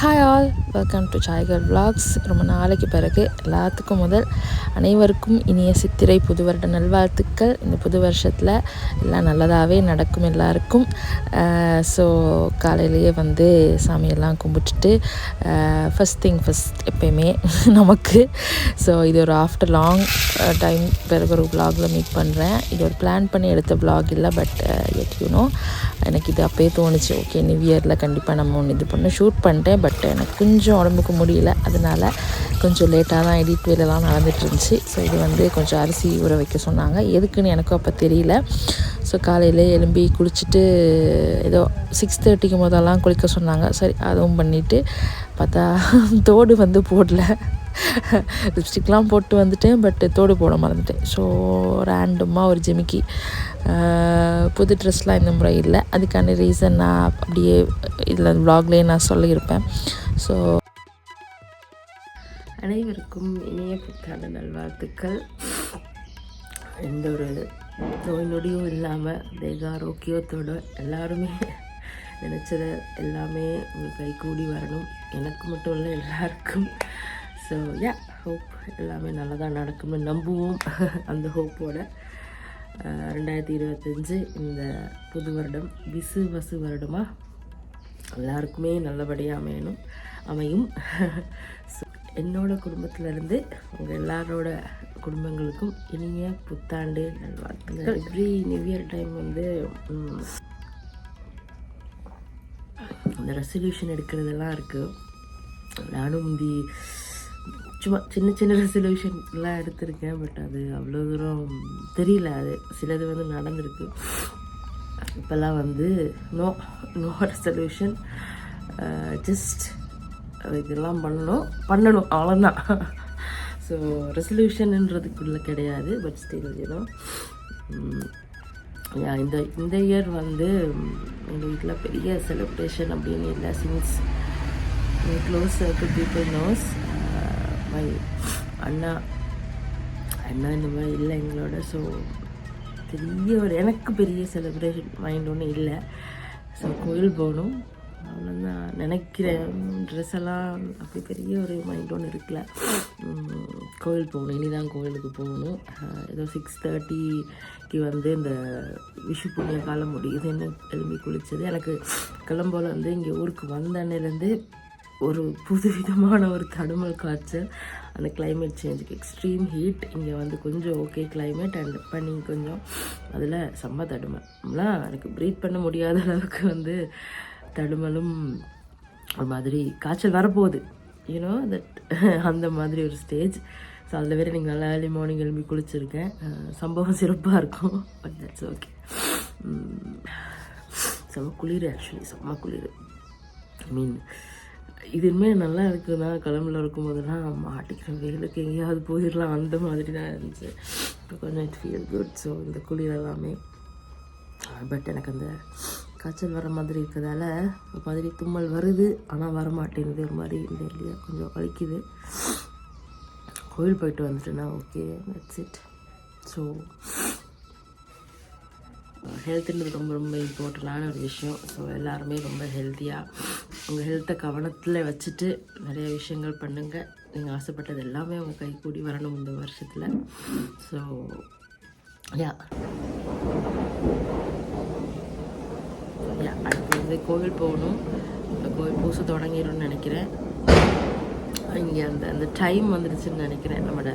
Hi all, welcome to சாய்கர் vlogs. ரொம்ப நாளைக்கு பிறகு எல்லாத்துக்கும் அனைவருக்கும் இனிய சித்திரை புது வருட நல்வாழ்த்துக்கள். இந்த புது வருஷத்தில் எல்லாம் நல்லதாகவே நடக்கும் எல்லாருக்கும். ஸோ காலையிலேயே சாமியெல்லாம் கும்பிட்டுட்டு ஃபஸ்ட் திங் ஃபஸ்ட் எப்பயுமே நமக்கு. ஸோ இது ஒரு ஆஃப்டர் லாங் டைம் பிறகு ஒரு விலாகில் மீட் பண்ணுறேன். இது ஒரு பிளான் பண்ணி எடுத்த விலாக் இல்லை, பட் எனக்கு இது அப்போயே தோணுச்சு, ஓகே நியூ இயரில் கண்டிப்பாக நம்ம ஒன்று இது பண்ண ஷூட் பண்ணிட்டேன். பட் எனக்கு கொஞ்சம் உடம்புக்கு முடியல, அதனால் கொஞ்சம் லேட்டாக தான் எடிட் வேலைலாம் நடந்துட்டு இருந்துச்சு. ஸோ இது கொஞ்சம் அரிசி ஊற வைக்க சொன்னாங்க, எதுக்குன்னு எனக்கும் அப்போ தெரியல. ஸோ காலையில் எழும்பி குளிச்சுட்டு ஏதோ 6:30 முதல்லாம் குளிக்க சொன்னாங்க. சரி அதுவும் பண்ணிவிட்டு பார்த்தா தோடு போடல, லிப்ஸ்டிக்லாம் போட்டு வந்துட்டேன், பட் தோடு போட மறந்துட்டேன். ஸோ ரேண்டமாக ஒரு ஜிமிக்கி புது ட்ரெஸ்லாம் இந்த முறை இல்லை. அதுக்கான ரீசன் நான் அப்படியே இதில் வ்ளாக்லேயே நான் சொல்லியிருப்பேன். ஸோ அனைவருக்கும் இனிய புத்தாண்டு நல்வாழ்த்துக்கள். எந்த ஒரு நோய் நொடியும் இல்லாமல் தேக ஆரோக்கியத்தோடு எல்லாருமே நினச்சதை எல்லாமே உங்கள் கை கூடி வரணும். எனக்கு மட்டும் இல்லை, எல்லாருக்கும். ஸோ ஹோப் எல்லாமே நல்லதாக நடக்கும்னு நம்புவோம். அந்த ஹோப்போட 2025 இந்த புது வருடம் வசு வருடமாக எல்லாருக்குமே நல்லபடியாக அமையும். ஸோ என்னோட குடும்பத்திலேருந்து உங்கள் எல்லாரோட குடும்பங்களுக்கும் இனிய புத்தாண்டு நல்வாழ்த்துக்கள். எவ்ரி நியூ இயர் டைம் இந்த ரெசல்யூஷன் எடுக்கிறதெல்லாம் இருக்குது. நானும் சும்மா சின்ன சின்ன ரெசல்யூஷன்லாம் எடுத்திருக்கேன், பட் அது அவ்வளோ தூரம் தெரியல. அது சிலது நடந்திருக்கு. இப்போல்லாம் நோ ரெசல்யூஷன், ஜஸ்ட் இதெல்லாம் பண்ணணும் அவ்வளோதான். ஸோ ரெசல்யூஷன்ன்றதுக்குள்ளே கிடையாது, பட் ஸ்டில் இந்த இயர் எங்கள் வீட்டில் பெரிய செலிப்ரேஷன் அப்படின்னு இல்லை. Since close circle people knows my அண்ணா இந்த மாதிரி இல்லை எங்களோட. ஸோ எனக்கு பெரிய செலிப்ரேஷன் மைண்ட் ஒன்றும் இல்லை. ஸோ கோயில் போகணும் அவ்வளோதான் நினைக்கிறேன். ட்ரெஸ் எல்லாம் அப்படி பெரிய ஒரு மைண்ட் ஒன்று இருக்குல்ல. கோயில் போகணும், இனிதான் கோயிலுக்கு போகணும். ஏதோ 6:30க்கு இந்த விஷு புண்ணிய காலம் முடியுதுன்னு எழுப்பி குளித்தது. எனக்கு கிளம்போல இங்கே ஊருக்கு வந்த அன்னையிலேருந்து ஒரு புதுவிதமான ஒரு தடுமல் காய்ச்சல். அந்த கிளைமேட் சேஞ்சுக்கு எக்ஸ்ட்ரீம் ஹீட், இங்கே கொஞ்சம் ஓகே கிளைமேட், அண்ட் பண்ணி கொஞ்சம் அதில் செம்ம தடுமல்லாம் எனக்கு ப்ரீத் பண்ண முடியாத அளவுக்கு தடுமலும் ஒரு மாதிரி காய்ச்சல் வரப்போகுது, தட் அந்த மாதிரி ஒரு ஸ்டேஜ். ஸோ அதில் வேறு நீங்கள் நல்லா ஏர்லி மார்னிங் எழுப்பி குளிச்சிருக்கேன். சம்பவம் சிறப்பாக இருக்கும், பட் தட்ஸ் ஓகே. செம்ம குளிர், ஆக்சுவலி செம்ம குளிர். இதுவுமே நல்லா இருக்குதுன்னா கிளம்புல இருக்கும்போதெல்லாம் மாட்டிக்கிற வெயிலுக்கு எங்கேயாவது போயிடலாம் அந்த மாதிரி தான் இருந்துச்சு. இப்போ கொஞ்சம் இட் ஃபீல் குட். ஸோ இந்த குளிர் எல்லாமே, பட் எனக்கு அந்த காய்ச்சல் வர மாதிரி இருக்கிறதால ஒரு மாதிரி தும்மல் வருது, ஆனால் வரமாட்டேங்குது. ஒரு மாதிரி இல்லையா கொஞ்சம் வலிக்குது. கோயில் போயிட்டு வந்துட்டேன்னா ஓகே, தட்ஸ் இட். ஸோ ஹெல்த்துன்றது ரொம்ப ரொம்ப இம்பார்ட்டண்டான ஒரு விஷயம். ஸோ எல்லாருமே ரொம்ப ஹெல்த்தியாக உங்கள் ஹெல்த்தை கவனத்தில் வச்சுட்டு நிறைய விஷயங்கள் பண்ணுங்கள். நீங்கள் ஆசைப்பட்டது எல்லாமே உங்கள் கை கூடி வரணும் இந்த வருஷத்தில். ஸோ அடுத்து கோவில் போகணும். கோவில் பூசை தொடங்கிடும்னு நினைக்கிறேன். இங்கே அந்த டைம் வந்துடுச்சுன்னு நினைக்கிறேன். நம்மளோட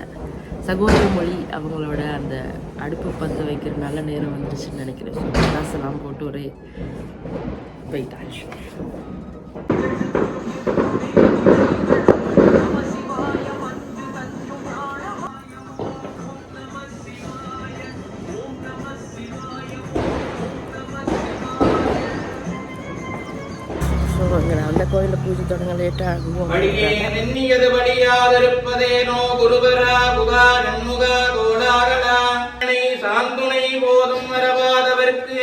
சகோதர மொழி அவங்களோட அந்த அடுப்பு பற்ற வைக்கிற நல்ல நேரம் வந்துடுச்சுன்னு நினைக்கிறேன். ஸோ கிளாஸெல்லாம் போட்டு ஒரே வெயிட் ஆச்சு. அந்த கோயிலில் பூஜை தொடங்க லேட்டாக ஆகும். சாந்துணை போதும் வரவாதவர்க்கு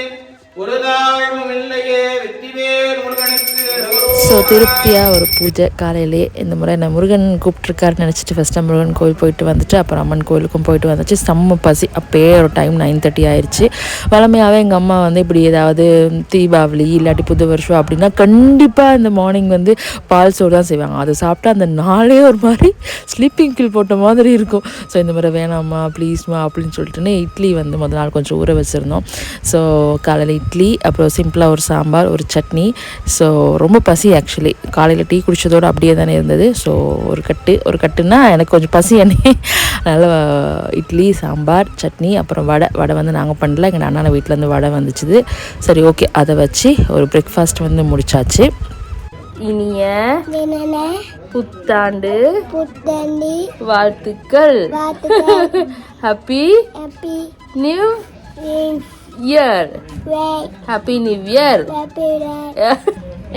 ஒரு தாழ்வும் இல்லையே வெற்றிவேல் முருகனுக்கு ஸோ திருப்தியாக ஒரு பூஜை காலையிலே. இந்த முறை நான் முருகன் கூப்பிட்ருக்காருன்னு நினச்சிட்டு ஃபஸ்ட்டு முருகன் கோவில் போயிட்டு வந்துட்டு அப்புறம் அம்மன் கோவிலுக்கும் போயிட்டு வந்துச்சு. செம்ம பசி. அப்போயே ஒரு டைம் 9:30 ஆயிடுச்சு. வழமையாகவே எங்கள் அம்மா வந்து இப்படி ஏதாவது தீபாவளி இல்லாட்டி புது வருஷம் அப்படின்னா கண்டிப்பாக இந்த மார்னிங் வந்து பால் சோறு தான் செய்வாங்க. அதை சாப்பிட்டா அந்த நாளே ஒரு மாதிரி ஸ்லீப்பிங் பில் போட்ட மாதிரி இருக்கும். ஸோ இந்த முறை வேணாம்மா ப்ளீஸ்மா அப்படின்னு சொல்லிட்டுன்னு இட்லி வந்து முதல் நாள் கொஞ்சம் ஊற வச்சுருந்தோம். ஸோ காலையில் இட்லி, அப்புறம் சிம்பிளாக ஒரு சாம்பார், ஒரு சட்னி. ஸோ ரொம்ப பசி ஆக்சுவலி. காலையில் டீ குடித்ததோடு அப்படியே தானே இருந்தது. ஸோ ஒரு கட்டுன்னா எனக்கு கொஞ்சம் பசி என்னே. அதனால் இட்லி, சாம்பார், சட்னி, அப்புறம் வடை வந்து நாங்கள் பண்ணல, எங்கள் அண்ணா வீட்டிலேருந்து வடை வந்துச்சுது. சரி ஓகே, அதை வச்சு ஒரு பிரேக்ஃபாஸ்ட் வந்து முடிச்சாச்சு. இனிய புத்தாண்டு வாழ்த்துக்கள். Happy new year. Happy new year.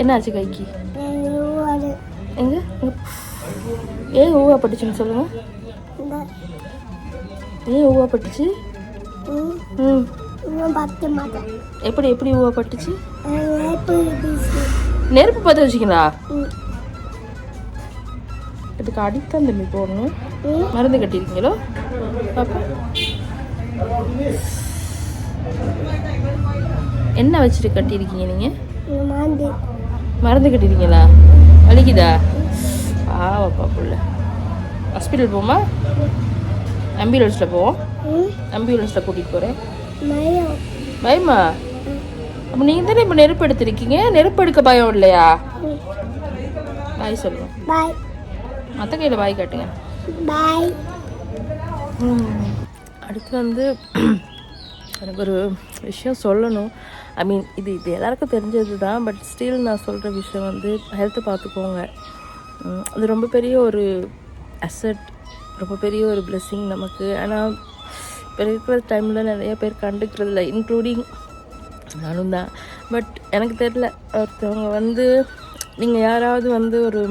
என்னாச்சு கைக்கு? எங்க ஏன் ஊவா பட்டுச்சுன்னு சொல்லுங்க. ஏன் ஊவா பட்டுச்சு? எப்படி எப்படி ஊவா பட்டுச்சு? நெருப்பு பற்ற வச்சிங்களா? இதுக்கு அடித்தான் தம்பி போடணும். மருந்து கட்டியிருக்கீங்களோ பாப்பா? என்ன வச்சுட்டு கட்டியிருக்கீங்க நீங்கள்? மருந்து கட்டியிருக்கீங்களா? வலிக்குதா? பாவப்பா புள்ள. ஹாஸ்பிட்டல் போமா? ஆம்புலன்ஸில் போவோம். ஆம்புலன்ஸில் கூட்டிகிட்டு போகிறேன். பயமா? அப்போ நீங்கள் தானே இப்போ நெருப்பு எடுத்துருக்கீங்க. நெருப்பு எடுக்க பயம் இல்லையா? பாய் சொல்லுவோம். பாய். மற்ற கையில் பாய் காட்டுங்க. பாய். அடுத்து வந்து எனக்கு ஒரு விஷயம் சொல்லணும். ஐ மீன் இது எல்லாருக்கும் தெரிஞ்சது தான். பட் ஸ்டில் நான் சொல்கிற விஷயம் வந்து ஹெல்த்தை பார்த்துக்கோங்க. அது ரொம்ப பெரிய ஒரு அசட், ரொம்ப பெரிய ஒரு பிளெஸ்ஸிங் நமக்கு. ஆனால் இப்போ இருக்கிற டைமில் நிறைய பேர் கண்டுக்கிறதில்ல, இன்க்ளூடிங் நானும் தான். பட் எனக்கு தெரில, ஒருத்தவங்க வந்து நீங்கள் யாராவது வந்து ஒரு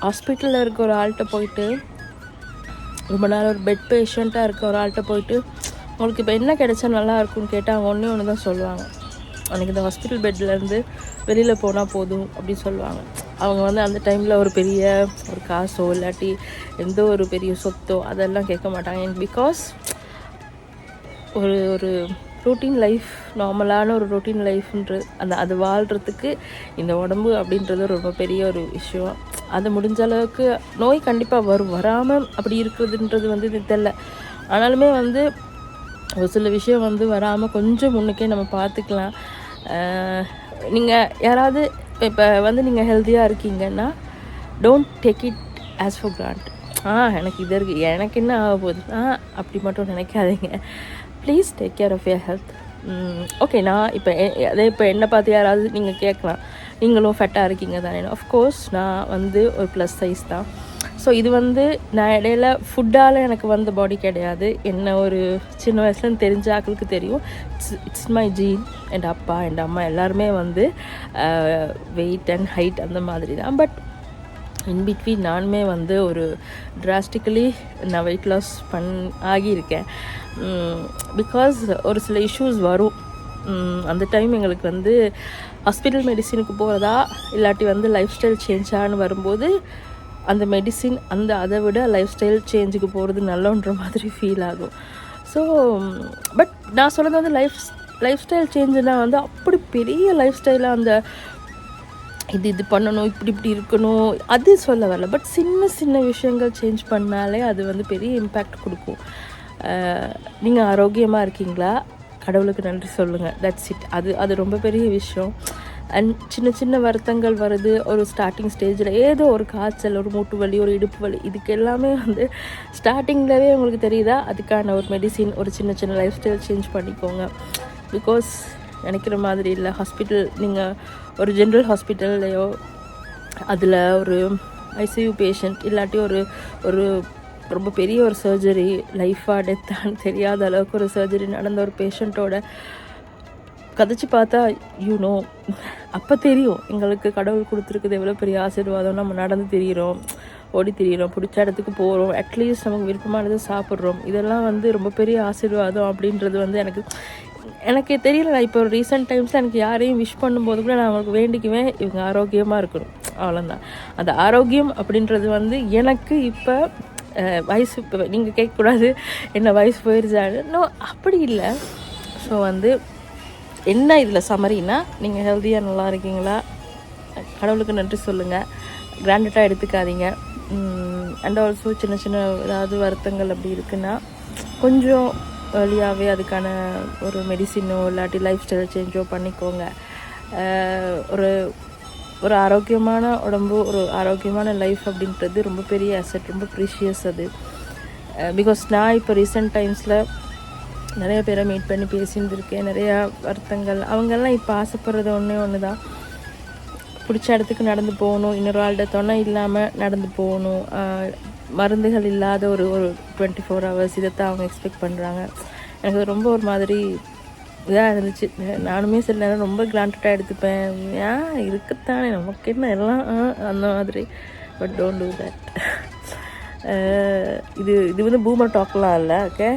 ஹாஸ்பிட்டலில் இருக்க ஒரு ஆள்கிட்ட போயிட்டு, ரொம்ப நாள் ஒரு பெட் பேஷண்ட்டாக இருக்க ஒரு ஆள்கிட்ட போயிட்டு உங்களுக்கு இப்போ என்ன கிடைச்சா நல்லா இருக்கும்னு கேட்டால் அவங்க ஒன்று தான் சொல்லுவாங்க, எனக்கு இந்த ஹாஸ்பிட்டல் பெட்லேருந்து வெளியில் போனால் போதும் அப்படின்னு சொல்லுவாங்க. அவங்க வந்து அந்த டைமில் ஒரு பெரிய ஒரு காசோ இல்லாட்டி எந்த ஒரு பெரிய சொத்தோ அதெல்லாம் கேட்க மாட்டாங்க. பிகாஸ் ஒரு ரொட்டீன் லைஃப், நார்மலான ஒரு ரொட்டீன் லைஃப்ன்றது அது வாழ்கிறதுக்கு இந்த உடம்பு அப்படின்றது ரொம்ப பெரிய ஒரு விஷயம். அது முடிஞ்ச அளவுக்கு நோய் கண்டிப்பாக வராமல் அப்படி இருக்கிறதுன்றது வந்து இது தெரியல. ஆனாலுமே வந்து ஒரு சில விஷயம் வந்து வராமல் கொஞ்சம் முன்னுக்கே நம்ம பார்த்துக்கலாம். நீங்கள் யாராவது இப்போ வந்து நீங்கள் ஹெல்த்தியாக இருக்கீங்கன்னா don't take it as for granted. எனக்கு இது இருக்குது, எனக்கு என்ன ஆக போகுது அப்படி மட்டும் நினைக்காதீங்க. Please take care of your health. Okay, நான் இப்போ என்னை பார்த்து யாராவது நீங்கள் கேட்கலாம், நீங்களும் ஃபெட்டாக இருக்கீங்க தானே? ஆஃப்கோர்ஸ் நான் வந்து ஒரு ப்ளஸ் சைஸ் தான். ஸோ இது வந்து நான் இடையில ஃபுட்டால் எனக்கு வந்த பாடி கிடையாது. என்ன ஒரு சின்ன வயசுலேருந்து தெரிஞ்ச ஆக்களுக்கு தெரியும். It's my gene. என் அப்பா என் அம்மா எல்லாருமே வந்து வெயிட் அண்ட் ஹைட் அந்த மாதிரி தான். பட் இன்பிட்வீன் நானுமே வந்து ஒரு டிராஸ்டிக்கலி நான் வெயிட் லாஸ் ஆகியிருக்கேன். பிகாஸ் ஒரு சில இஷ்யூஸ் வரும். அந்த டைம் எங்களுக்கு வந்து ஹாஸ்பிட்டல் மெடிசினுக்கு போகிறதா இல்லாட்டி வந்து லைஃப் ஸ்டைல் சேஞ்சான்னு வரும்போது அந்த மெடிசின் அதை விட லைஃப் ஸ்டைல் சேஞ்சுக்கு போகிறது நல்லன்ற மாதிரி ஃபீல் ஆகும். ஸோ பட் நான் சொல்கிறது வந்து லைஃப் ஸ்டைல் சேஞ்சுனால் வந்து அப்படி பெரிய லைஃப் ஸ்டைலாக அந்த இது பண்ணணும், இப்படி இருக்கணும் அது சொல்ல வரல. பட் சின்ன விஷயங்கள் சேஞ்ச் பண்ணாலே அது வந்து பெரிய இம்பேக்ட் கொடுக்கும். நீங்கள் ஆரோக்கியமாக இருக்கீங்களா, கடவுளுக்கு நன்றி சொல்லுங்கள், தட்ஸ் இட். அது ரொம்ப பெரிய விஷயம். அண்ட் சின்ன வருத்தங்கள் வருது ஒரு ஸ்டார்டிங் ஸ்டேஜில், ஏதோ ஒரு காய்ச்சல், ஒரு மூட்டு வலி, ஒரு இடுப்பு வலி, இதுக்கு எல்லாமே வந்து ஸ்டார்டிங்லவே உங்களுக்கு தெரியுதா, அதுக்கான ஒரு மெடிசின், ஒரு சின்ன லைஃப் ஸ்டைல் சேஞ்ச் பண்ணிக்கோங்க. பிகாஸ் நினைக்கிற மாதிரி இல்லை. ஹாஸ்பிட்டல் நீங்கள் ஒரு ஜென்ரல் ஹாஸ்பிட்டல்லையோ அதில் ஒரு ஐசியூ பேஷண்ட் இல்லாட்டி ஒரு ரொம்ப பெரிய ஒரு சர்ஜரி, லைஃபாக டெத்தான்னு தெரியாத அளவுக்கு ஒரு சர்ஜரி நடந்த ஒரு பேஷண்ட்டோட கதைச்சி பார்த்தா அப்போ தெரியும் எங்களுக்கு கடவுள் கொடுத்துருக்குது எவ்வளோ பெரிய ஆசீர்வாதம். நம்ம நடந்து திரியிறோம், ஓடி திரியிறோம், பிடிச்ச இடத்துக்கு போகிறோம், அட்லீஸ்ட் நமக்கு விருப்பமானது சாப்பிட்றோம். இதெல்லாம் வந்து ரொம்ப பெரிய ஆசீர்வாதம் அப்படின்றது வந்து எனக்கு எனக்கு தெரியல, இப்போ ரீசெண்ட் டைம்ஸில் எனக்கு யாரையும் விஷ் பண்ணும்போது கூட நான் அவங்களுக்கு வேண்டிக்குவேன் இவங்க ஆரோக்கியமாக இருக்கணும், அவ்வளோதான். அந்த ஆரோக்கியம் அப்படின்றது வந்து எனக்கு இப்போ வயசு, இப்போ நீங்கள் கேட்கக்கூடாது என்ன வயசு போயிருச்சாரு, இன்னும் அப்படி இல்லை. ஸோ வந்து என்ன இதில் சமரின்னா, நீங்கள் ஹெல்த்தியாக நல்லா இருக்கீங்களா, கடவுளுக்கு நன்றி சொல்லுங்கள், கிராண்டடாக எடுத்துக்காதீங்க. அண்ட் ஆல்சோ சின்ன சின்ன ஏதாவது வருத்தங்கள் அப்படி இருக்குன்னா கொஞ்சம் ஏர்லியாகவே அதுக்கான ஒரு மெடிசினோ இல்லாட்டி லைஃப் ஸ்டைல் சேஞ்சோ பண்ணிக்கோங்க. ஒரு ஒரு ஆரோக்கியமான உடம்பு, ஒரு ஆரோக்கியமான லைஃப் அப்படின்றது ரொம்ப பெரிய அசெட், ரொம்ப ப்ரீஷியஸ் அது. பிகாஸ் நான் இப்போ ரீசெண்ட் டைம்ஸில் நிறைய பேரை மீட் பண்ணி பேசிட்டு இருக்கேன். நிறையா வருத்தங்கள், அவங்கெல்லாம் இப்போ ஆசைப்படுறது ஒன்று தான், பிடிச்ச இடத்துக்கு நடந்து போகணும், இன்னொரு ஆள்கிட்ட துணை இல்லாமல் நடந்து போகணும், மருந்துகள் இல்லாத ஒரு 24 hours இதைத்தான் அவங்க எக்ஸ்பெக்ட் பண்ணுறாங்க. எனக்கு ரொம்ப ஒரு மாதிரி இதாக இருந்துச்சு. நானுமே சில நேரம் ரொம்ப கிராண்டடாக எடுத்துப்பேன், ஏன் இருக்குத்தானே நமக்கு என்ன எல்லாம் அந்த மாதிரி. But don't do that. இது வந்து பூமர் டாக்லாம் இல்லை, ஓகே.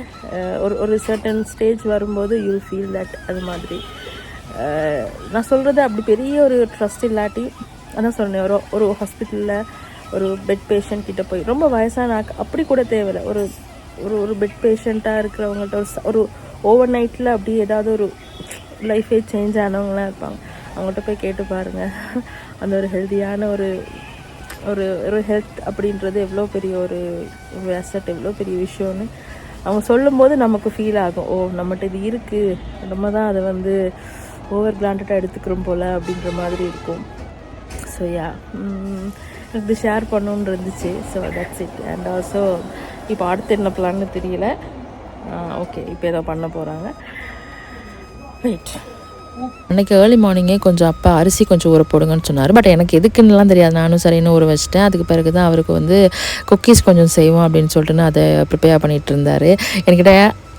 ஒரு சர்டன் ஸ்டேஜ் வரும்போது யூ ஃபீல் தட். அது மாதிரி நான் சொல்கிறது அப்படி பெரிய ஒரு ட்ரஸ்ட் இல்லாட்டி, அதான் சொன்னேன், ஒரு ஹாஸ்பிட்டலில் ஒரு பெட் பேஷண்ட் கிட்டே போய், ரொம்ப வயசான அப்படி கூட தேவையில்லை, ஒரு ஒரு பெட் பேஷண்ட்டாக இருக்கிறவங்கள்ட்ட ஒரு ஓவர் நைட்டில் அப்படி ஏதாவது ஒரு லைஃபே சேஞ்ச் ஆனவங்களாம் இருப்பாங்க, அவங்கள்ட்ட போய் கேட்டு பாருங்கள். அந்த ஒரு ஹெல்த்தியான ஒரு ஒரு ஹெல்த் அப்படின்றது எவ்வளோ பெரிய ஒரு அசெட், எவ்வளோ பெரிய விஷயம்னு அவங்க சொல்லும்போது நமக்கு ஃபீல் ஆகும், ஓ நம்மகிட்ட இது இருக்குது, நம்ம தான் அதை வந்து ஓவர் கிராண்டடாக எடுத்துக்கிறோம் போல் அப்படின்ற மாதிரி இருக்கும். ஸோ யா, எனக்கு ஷேர் பண்ணணுன்னு இருந்துச்சு. So that's it. And also இப்போ அடுத்து என்ன பிளான்னு தெரியல. ஓகே, இப்போ ஏதோ பண்ண போகிறாங்க. வெயிட். அன்றைக்கி ஏர்லி மார்னிங்கே கொஞ்சம் அப்பா அரிசி கொஞ்சம் ஊற போடுங்கன்னு சொன்னார். பட் எனக்கு எதுக்குன்னுலாம் தெரியாது, நானும் சரின்னு ஊற வச்சிட்டேன். அதுக்கு பிறகு தான் அவருக்கு வந்து குக்கீஸ் கொஞ்சம் செய்வோம் அப்படின்னு சொல்லிட்டுன்னு அதை ப்ரிப்பேர் பண்ணிகிட்டு இருந்தார். என்கிட்ட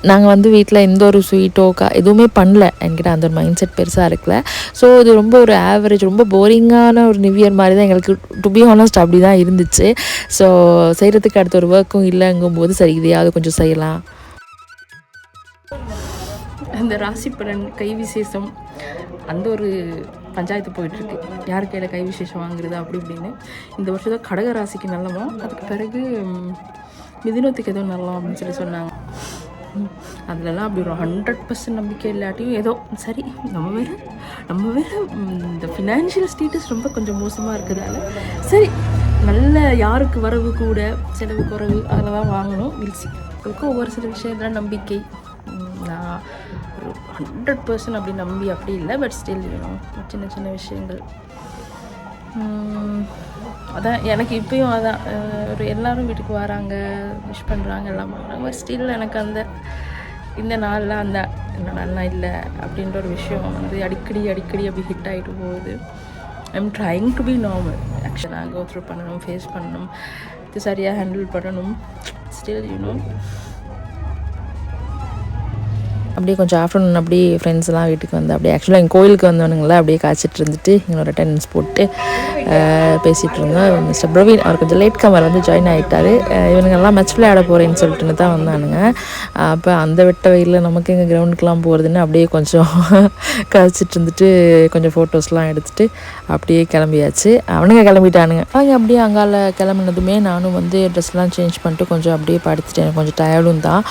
நாங்கள் வந்து வீட்டில் எந்த ஒரு ஸ்வீட்டோ எதுவுமே பண்ணல, என்கிட்ட அந்த ஒரு மைண்ட் செட் பெருசாக இருக்கல. ஸோ இது ரொம்ப ஒரு ஆவரேஜ், ரொம்ப போரிங்கான ஒரு நியூ இயர் மாதிரி தான் எங்களுக்கு, டு பி ஹானஸ்ட் அப்படி தான் இருந்துச்சு. ஸோ செய்கிறதுக்கு அடுத்த ஒரு ஒர்க்கும் இல்லைங்கும்போது சரி இதையாவது கொஞ்சம் செய்யலாம். அந்த ராசி பலன் கை விசேஷம் அந்த ஒரு பஞ்சாயத்து போயிட்டுருக்கு, யார் கையில் கை விசேஷம் வாங்குறது அப்படி இப்படின்னு. இந்த வருஷம் தான் கடக ராசிக்கு நல்லவா, அதுக்கு பிறகு மிதுனத்துக்கு எதுவும் நல்லோம் அப்படின்னு சொன்னாங்க. அதிலலாம் அப்படி ஒரு 100% நம்பிக்கை இல்லாட்டியும் ஏதோ சரி, நம்ம வேறு இந்த ஃபினான்ஷியல் ஸ்டேட்டஸ் ரொம்ப கொஞ்சம் மோசமாக இருக்கிறதால சரி, நல்ல யாருக்கு வரவு கூட செலவு குறைவு அதில் தான் வாங்கணும். வில்சி ஒவ்வொரு சில விஷயம்லாம் நம்பிக்கை. நான் ஒரு 100% அப்படி நம்பி அப்படி இல்லை, பட் ஸ்டில் சின்ன சின்ன விஷயங்கள். அதான் எனக்கு இப்பயும் அதான், ஒரு எல்லோரும் வீட்டுக்கு வராங்க, விஷ் பண்ணுறாங்க, எல்லாம் பண்ணுறாங்க, பட் ஸ்டில் எனக்கு இந்த நாளில் அந்த நல்லா இல்லை அப்படின்ற ஒரு விஷயம் வந்து அடிக்கடி அப்படி ஹிட் ஆகிட்டு போகுது. I'm trying to be normal. ஆக்சுவலாக கோ த்ரூ பண்ணணும், ஃபேஸ் பண்ணணும், இது சரியாக ஹேண்டில் பண்ணணும். ஸ்டில் அப்படியே கொஞ்சம் ஆஃப்டர்நூன் அப்படியே ஃப்ரெண்ட்ஸ்லாம் வீட்டுக்கு வந்து அப்படியே ஆக்சுவலாக எங்கள் கோயிலுக்கு வந்தவனுங்கள அப்படியே காய்ச்சிட்டு இருந்துட்டு எங்களோட அட்டெண்டன்ஸ் போட்டு பேசிகிட்டு இருந்தோம். மிஸ்டர் பிரவீன் அவர் கொஞ்சம் லேட் கமர் வந்து ஜாயின் ஆகிட்டார். இவனுங்கெல்லாம் மேட்ச் விளையாட போகிறேன்னு சொல்லிட்டுன்னு தான் வந்தானுங்க. அப்போ அந்த வெட்ட வெயிலில் நமக்கு எங்கள் கிரவுண்டுக்கெலாம் போகிறதுன்னு அப்படியே கொஞ்சம் கழிச்சிட்டு இருந்துட்டு கொஞ்சம் ஃபோட்டோஸ்லாம் எடுத்துகிட்டு அப்படியே கிளம்பியாச்சு. அவனுங்க கிளம்பிட்டானுங்க. அவங்க அப்படியே அங்கால கிளம்புனதுமே நானும் வந்து ட்ரெஸ்லாம் சேஞ்ச் பண்ணிட்டு கொஞ்சம் அப்படியே படுத்துட்டேன். கொஞ்சம் டயர்டும் தான்.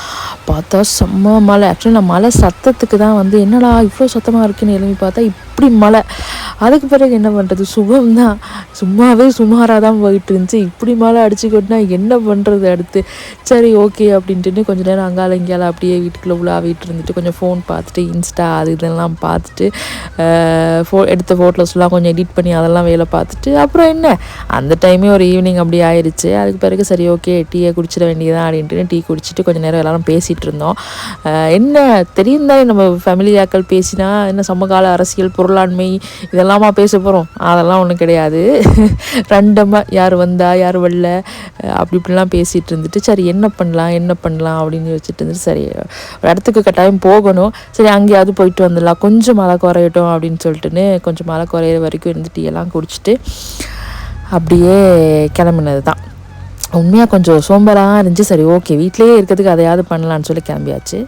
பார்த்தா செம்ம மழை. ஆக்சுவலி நான் மழை சத்தத்துக்கு தான் வந்து என்னடா இவ்வளோ சத்தமாக இருக்குன்னு எழுப்பி பார்த்தா இப்படி மழை. அதுக்கு பிறகு என்ன பண்ணுறது, சுகம்தான், சும்மாவே சுமாராக தான் போயிட்டு இருந்துச்சு. இப்படி மழை அடிச்சுக்கிட்டுனா என்ன பண்ணுறது அடுத்து. சரி ஓகே அப்படின்ட்டு கொஞ்சம் நேரம் அங்கால இங்கேயால அப்படியே வீட்டுக்குள்ளே உலாவிட்டு இருந்துட்டு கொஞ்சம் ஃபோன் பார்த்துட்டு இன்ஸ்டா அது இதெல்லாம் பார்த்துட்டு எடுத்த ஃபோட்டோஸ்லாம் கொஞ்சம் எடிட் பண்ணி அதெல்லாம் வேலை பார்த்துட்டு அப்புறம் என்ன அந்த டைமே ஒரு ஈவினிங் அப்படி ஆயிடுச்சு. அதுக்கு பிறகு சரி ஓகே டீயை குடிச்சிட வேண்டியதான் அப்படின்ட்டு டீ குடிச்சிட்டு கொஞ்சம் நேரம் எல்லோரும் பேசிகிட்டு இருந்தோம். என்ன தெரியும் தான், நம்ம ஃபேமிலியாக்கள் பேசினா என்ன சமகால அரசியல் பொருளாண்மை இதெல்லாமா பேச போகிறோம், அதெல்லாம் ஒன்றும் கிடையாது. ரெண்டமாக யார் வந்தா யார் வரல அப்படி இப்படிலாம் பேசிகிட்டு இருந்துட்டு சரி என்ன பண்ணலாம் அப்படின்னு யோசிச்சுட்டு இருந்துட்டு சரி ஒரு இடத்துக்கு கட்டாயம் போகணும், சரி அங்கேயாவது போயிட்டு வந்துடலாம், கொஞ்சம் மழை குறையட்டும் அப்படின்னு சொல்லிட்டுன்னு கொஞ்சம் மழை குறையிற வரைக்கும் இருந்து டீயெல்லாம் குடிச்சிட்டு அப்படியே கிளம்பினது தான். உண்மையாக கொஞ்சம் சோம்பலாக இருந்துச்சு. சரி ஓகே வீட்டிலேயே இருக்கிறதுக்கு அதையாவது பண்ணலான்னு சொல்லி கிளம்பியாச்சு.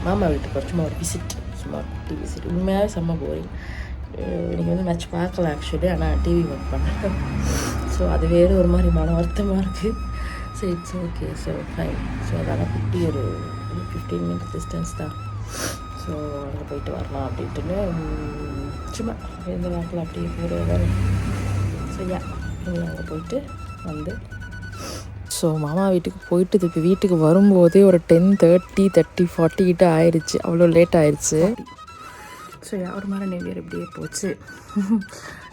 மாமா வீட்டுக்கு சும்மா ஒரு விசிட், சும்மா குட்டி விசிட். உண்மையாகவே செம்ம போரிங். இன்றைக்கி வந்து மேட்ச் பார்க்கல ஆக்சுவலி, ஆனால் டிவி ஒர்க் பண்ணேன். ஸோ அது வேறு ஒரு மாதிரி மன வருத்தமாக இருக்குது. So it's okay, so fine. So அதனால் குட்டி ஒரு 15 minutes டிஸ்டன்ஸ் தான். ஸோ அங்கே போயிட்டு வரலாம் அப்படின்ட்டுன்னு சும்மா எந்த வாக்கில் அப்படியே போகிறது. ஸோ அங்கே போயிட்டு வந்து ஸோ மாமா வீட்டுக்கு போயிட்டு திருப்பி வீட்டுக்கு வரும்போதே ஒரு 10:30, 40 கிட்ட ஆயிடுச்சு. அவ்வளோ லேட் ஆயிடுச்சு. ஸோ ஒரு மாதிரி நியூ இயர் இப்படியே போச்சு.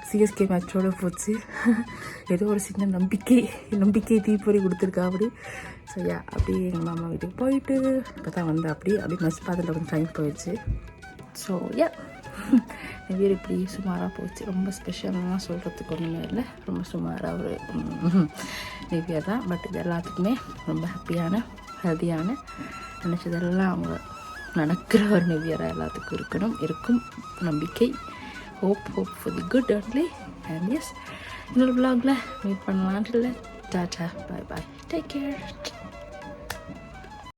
சிஎஸ்கே மேட்சோடு போச்சு. ஏதோ ஒரு சின்ன நம்பிக்கை தீப்பொறி கொடுத்துருக்கா அப்படி. ஸோ அப்படியே எங்கள் மாமா வீட்டுக்கு போயிட்டு இப்போ தான் வந்து அப்படியே மெஸ் பார்த்துட்டு கொஞ்சம் டைம் போயிடுச்சு. ஸோ நியூ இயர் இப்படி சுமாராக போச்சு. ரொம்ப ஸ்பெஷலாக சொல்கிறதுக்கு ஒன்றுமே இல்லை, ரொம்ப சுமாராக ஒரு நியூ இயர் தான். பட் இது எல்லாத்துக்குமே ரொம்ப ஹாப்பியான ஹெல்த்தியான நினச்சதெல்லாம் அவங்க நடக்கிற ஒரு நியூ இயராக எல்லாத்துக்கும் இருக்கும் நம்பிக்கை. hope for the good only. And yes, இன்னொரு vlogல மீட் பண்ணலான்ட்டு இல்லை. Tata, bye bye, take care.